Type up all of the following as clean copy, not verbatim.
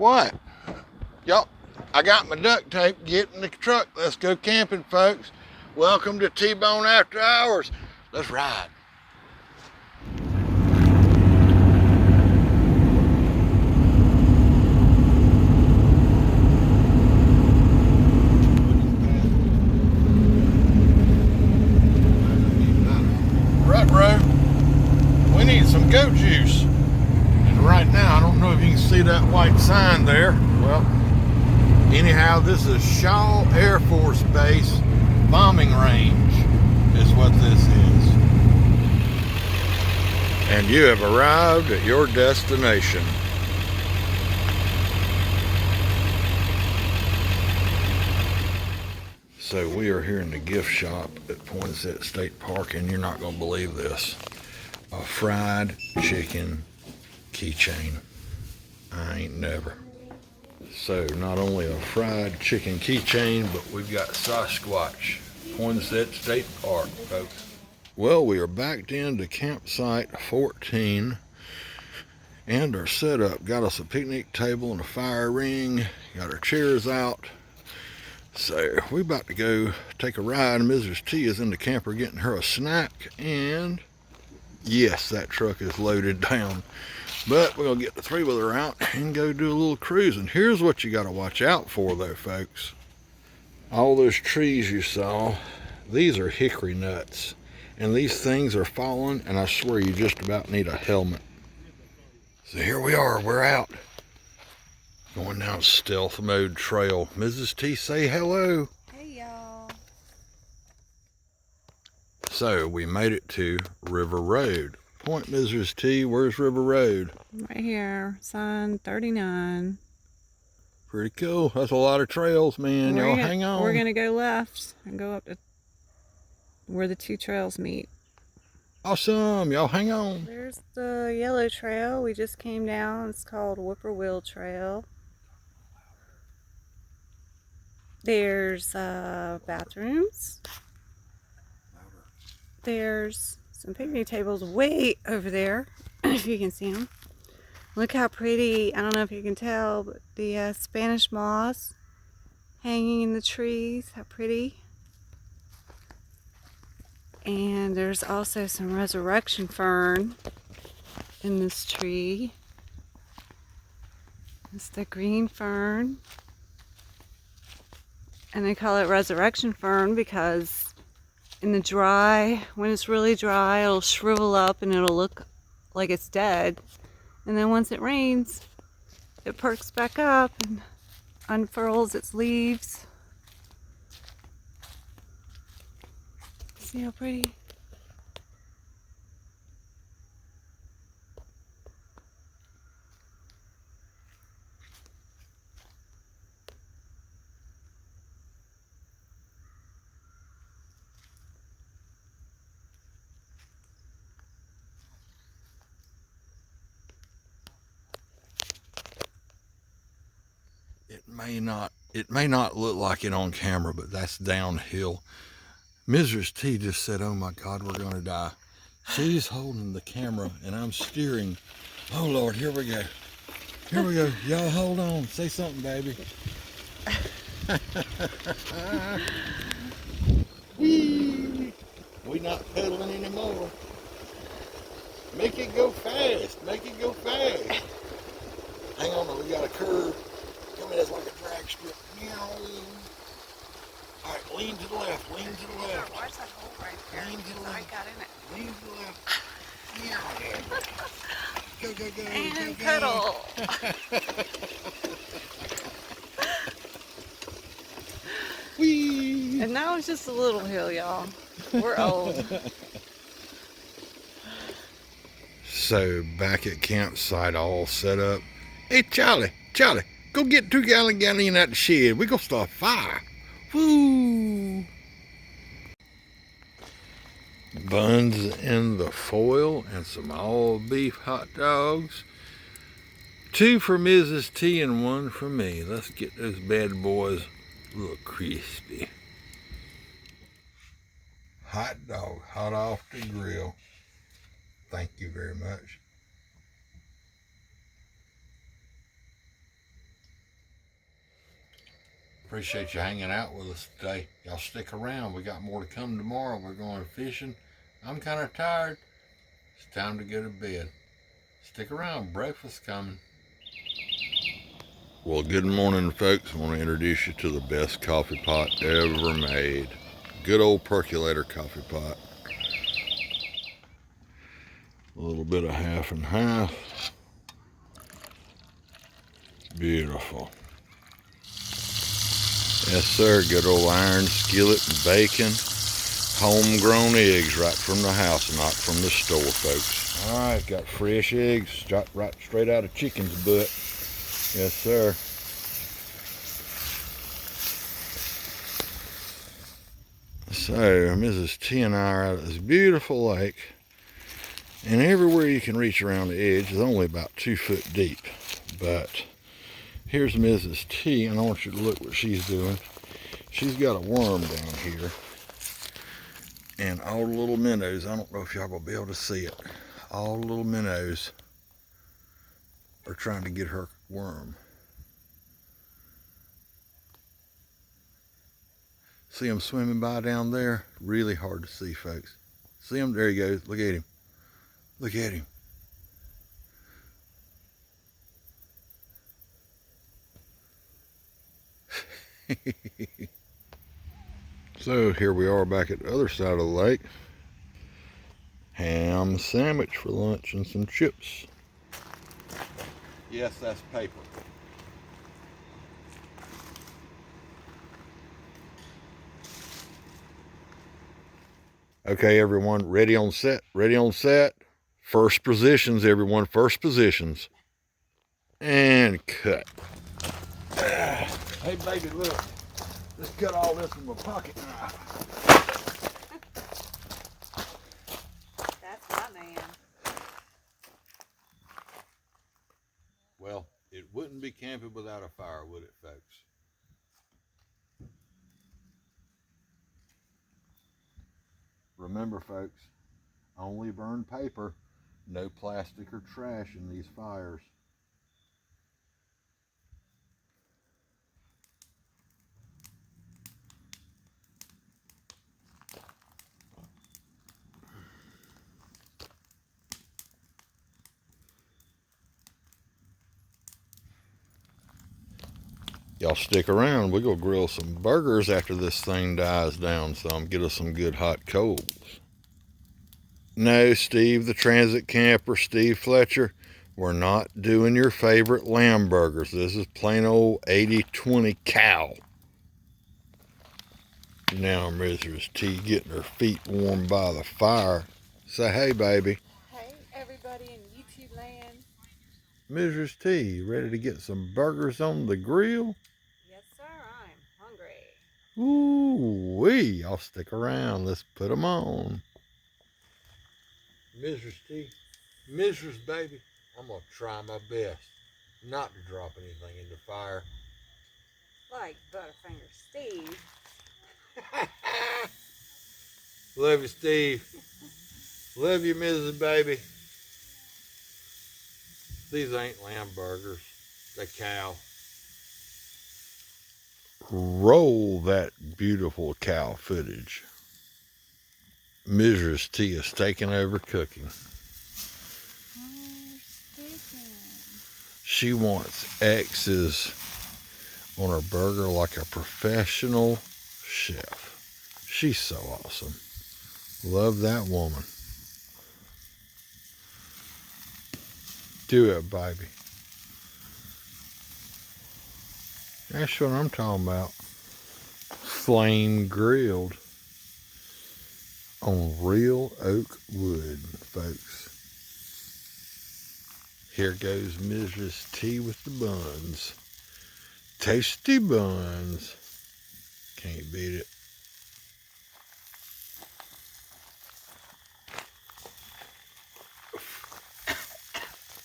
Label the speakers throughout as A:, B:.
A: What? Y'all, I got my duct tape. Get in the truck. Let's go camping, folks. Welcome to T-Bone After Hours. Let's ride. We need some goat juice. And right now, I don't know if you can see that white sign there. Well, anyhow, this is Shaw Air Force Base bombing range is what this is. And you have arrived at your destination. So we are here in the gift shop at Poinsett State Park, and you're not going to believe this. A fried chicken keychain. I ain't never. So not only a fried chicken keychain, but we've got Sasquatch, Poinsett State Park, folks. Well, we are backed into campsite 14 and our setup. Got us a picnic table and a fire ring. Got our chairs out. So we're about to go take a ride. Mrs. T is in the camper getting her a snack, and yes, that truck is loaded down. But we're going to get the three-wheeler out and go do a little cruising. Here's what you got to watch out for, though, folks. All those trees you saw, these are hickory nuts. And these things are falling, and I swear you just about need a helmet. So here we are. We're out. Going down stealth mode trail. Mrs. T, say hello.
B: Hey, y'all.
A: So we made it to River Road. Point, Mrs. T, where's River Road?
B: Right here, sign 39.
A: Pretty cool. That's a lot of trails, man. Y'all hang on.
B: We're gonna go left and go up to where the two trails meet.
A: Awesome. Y'all hang on.
B: There's the yellow trail we just came down. It's called Whippoorwill Trail. There's bathrooms. There's some picnic tables way over there, if you can see them. Look how pretty, I don't know if you can tell, but the Spanish moss hanging in the trees, how pretty. And there's also some resurrection fern in this tree. It's the green fern. And they call it resurrection fern because in the dry, when it's really dry, it'll shrivel up and it'll look like it's dead. And then once it rains, it perks back up and unfurls its leaves. See how pretty?
A: It may not look like it on camera, but that's downhill. Mrs. T just said, oh my God, we're gonna die. She's holding the camera and I'm steering. Oh Lord, here we go. Here we go. Y'all hold on. Say something, baby. Whee! We not pedaling anymore. Make it go fast. Make it go fast. Hang on, we got a curve. Come in, it's like a drag strip. All right, lean to the left, lean to the left.
B: Watch that hole right there.
A: Lean to the left.
B: I got in it.
A: Lean to the left. Yeah. Go, go, go.
B: And
A: go,
B: cuddle.
A: Whee!
B: And now it's just a little hill, y'all. We're old.
A: So back at campsite, all set up. Hey, Charlie, go get 2 gallon gasoline out the shed. We gonna start a fire. Woo! Buns in the foil and some all beef hot dogs. 2 for Mrs. T and 1 for me. Let's get those bad boys a little crispy. Hot dog, hot off the grill. Thank you very much. Appreciate you hanging out with us today. Y'all stick around. We got more to come tomorrow. We're going fishing. I'm kind of tired. It's time to go to bed. Stick around. Breakfast's coming. Well, good morning, folks. I want to introduce you to the best coffee pot ever made. Good old Percolator coffee pot. A little bit of half and half. Beautiful. Yes, sir. Good old iron skillet and bacon. Homegrown eggs right from the house, not from the store, folks. All right, got fresh eggs right straight out of chicken's butt. Yes, sir. So, Mrs. T and I are out at this beautiful lake, and everywhere you can reach around the edge is only about 2 foot deep. But here's Mrs. T, and I want you to look what she's doing. She's got a worm down here, and all the little minnows, I don't know if y'all will be able to see it, all the little minnows are trying to get her worm. See him swimming by down there? Really hard to see, folks. See him? There he goes. Look at him. Look at him. So here we are back at the other side of the lake. Ham sandwich for lunch and some chips. Yes, that's paper. Okay, everyone, ready on set, ready on set. First positions, everyone, first positions. And cut. Hey, baby, look. Just cut all this with my pocket knife.
B: That's my man.
A: Well, it wouldn't be camping without a fire, would it, folks? Remember, folks, only burn paper, no plastic or trash in these fires. Y'all stick around. We're going to grill some burgers after this thing dies down some. Get us some good hot coals. No, Steve the Transit Camper, Steve Fletcher, we're not doing your favorite lamb burgers. This is plain old 80-20 cow. Now Mrs. T getting her feet warmed by the fire. Say hey, baby.
B: Hey, everybody in YouTube land.
A: Mrs. T, you ready to get some burgers on the grill?
B: Yes, sir, I'm hungry.
A: Ooh-wee, y'all stick around. Let's put them on. Mrs. T, Mrs. Baby, I'm going to try my best not to drop anything in the fire.
B: Like Butterfinger Steve.
A: Love you, Steve. Love you, Mrs. Baby. These ain't lamb burgers. They're cow. Roll that beautiful cow footage. Mrs. T is taking over cooking. She wants X's on her burger like a professional chef. She's so awesome. Love that woman. Do it, baby. That's what I'm talking about. Flame grilled on real oak wood, folks. Here goes Mrs. T with the buns. Tasty buns. Can't beat it.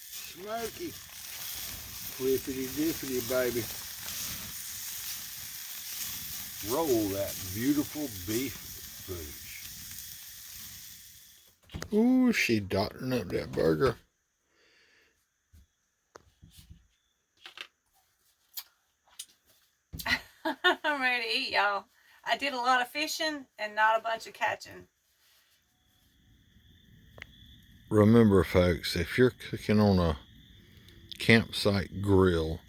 A: Smoky. Flippity dippity, baby. Roll that beautiful beef footage. Ooh, she doctoring up that burger.
B: y'all. I did a lot of fishing and not a bunch of catching.
A: Remember, folks, if you're cooking on a campsite grill,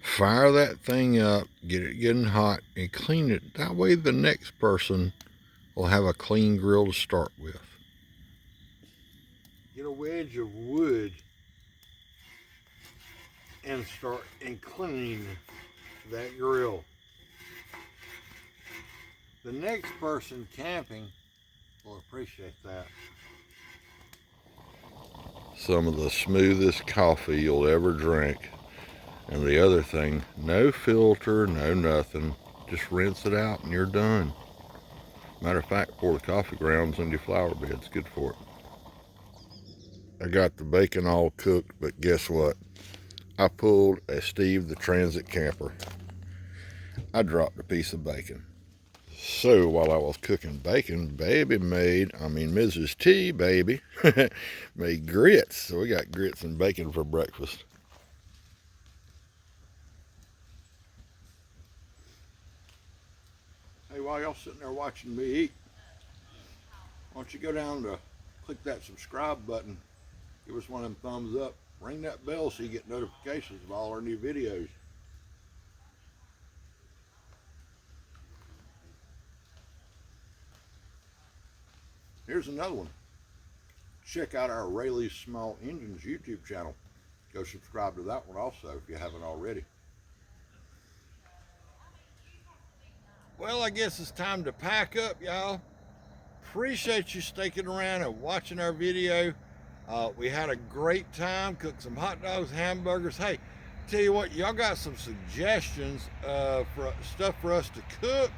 A: fire that thing up, get it getting hot, and clean it. That way the next person will have a clean grill to start with. Get a wedge of wood and start and clean that grill. The next person camping will appreciate that. Some of the smoothest coffee you'll ever drink. And the other thing, no filter, no nothing. Just rinse it out and you're done. Matter of fact, pour the coffee grounds into your flower bed. It's good for it. I got the bacon all cooked, but guess what? I pulled a Steve the Transit camper. I dropped a piece of bacon. So while I was cooking bacon, Mrs. T, baby, made grits. So we got grits and bacon for breakfast. Hey, while y'all sitting there watching me eat, why don't you go down to click that subscribe button, give us one of them thumbs up, ring that bell so you get notifications of all our new videos. Here's another one. Check out our Raley Small Engines YouTube channel. Go subscribe to that one also if you haven't already. Well, I guess it's time to pack up, y'all. Appreciate you sticking around and watching our video. We had a great time, cooked some hot dogs, hamburgers. Hey, tell you what, y'all got some suggestions for stuff for us to cook.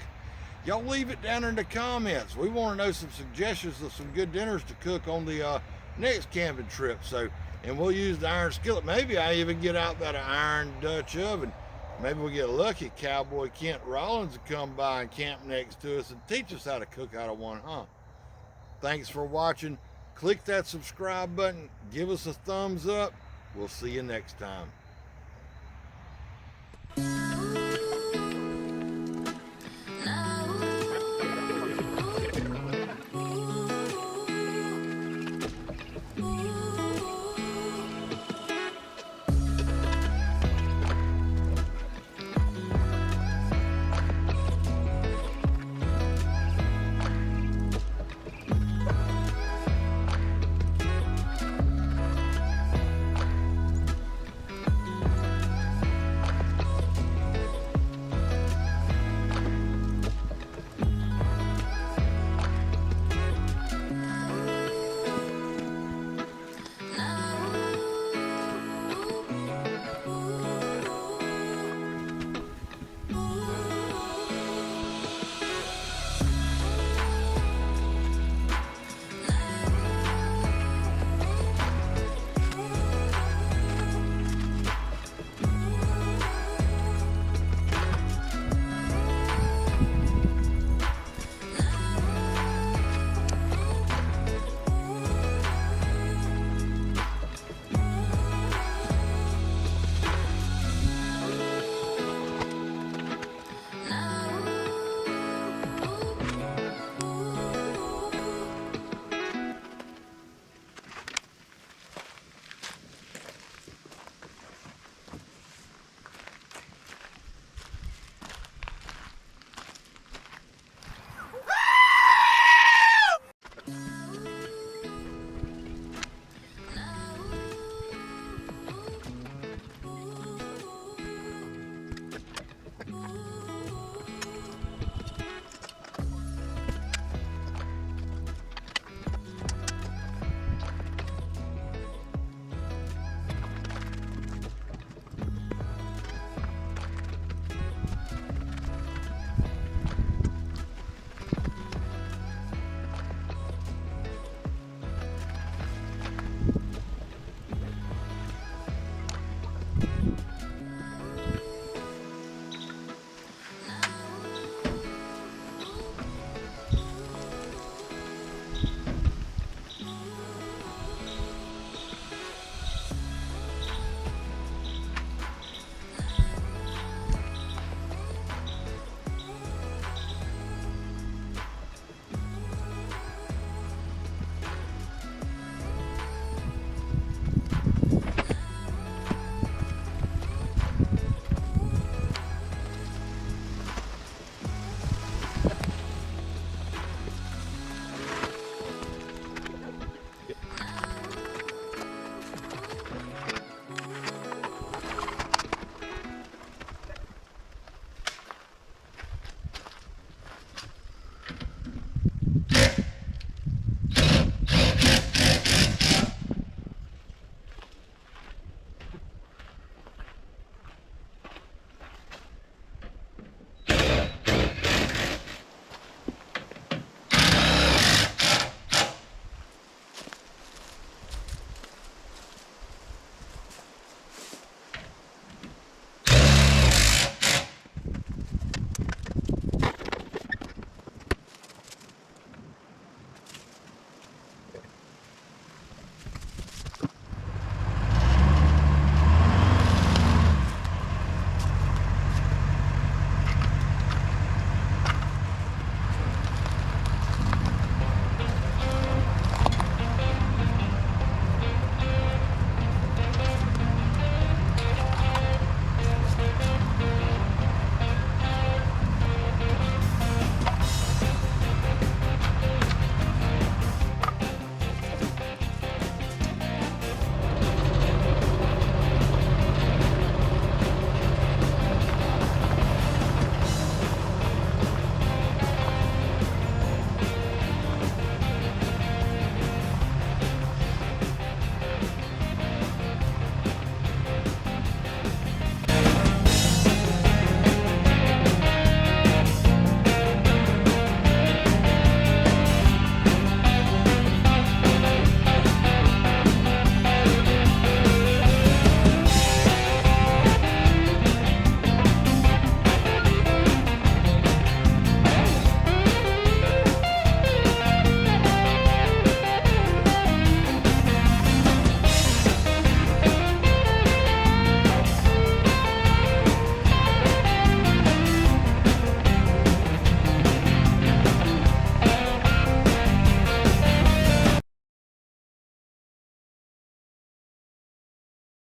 A: Y'all leave it down in the comments. We want to know some suggestions of some good dinners to cook on the next camping trip. So, and we'll use the iron skillet. Maybe I even get out that iron Dutch oven. Maybe we'll get lucky. Cowboy Kent Rollins will come by and camp next to us and teach us how to cook out of one, huh? Thanks for watching. Click that subscribe button. Give us a thumbs up. We'll see you next time.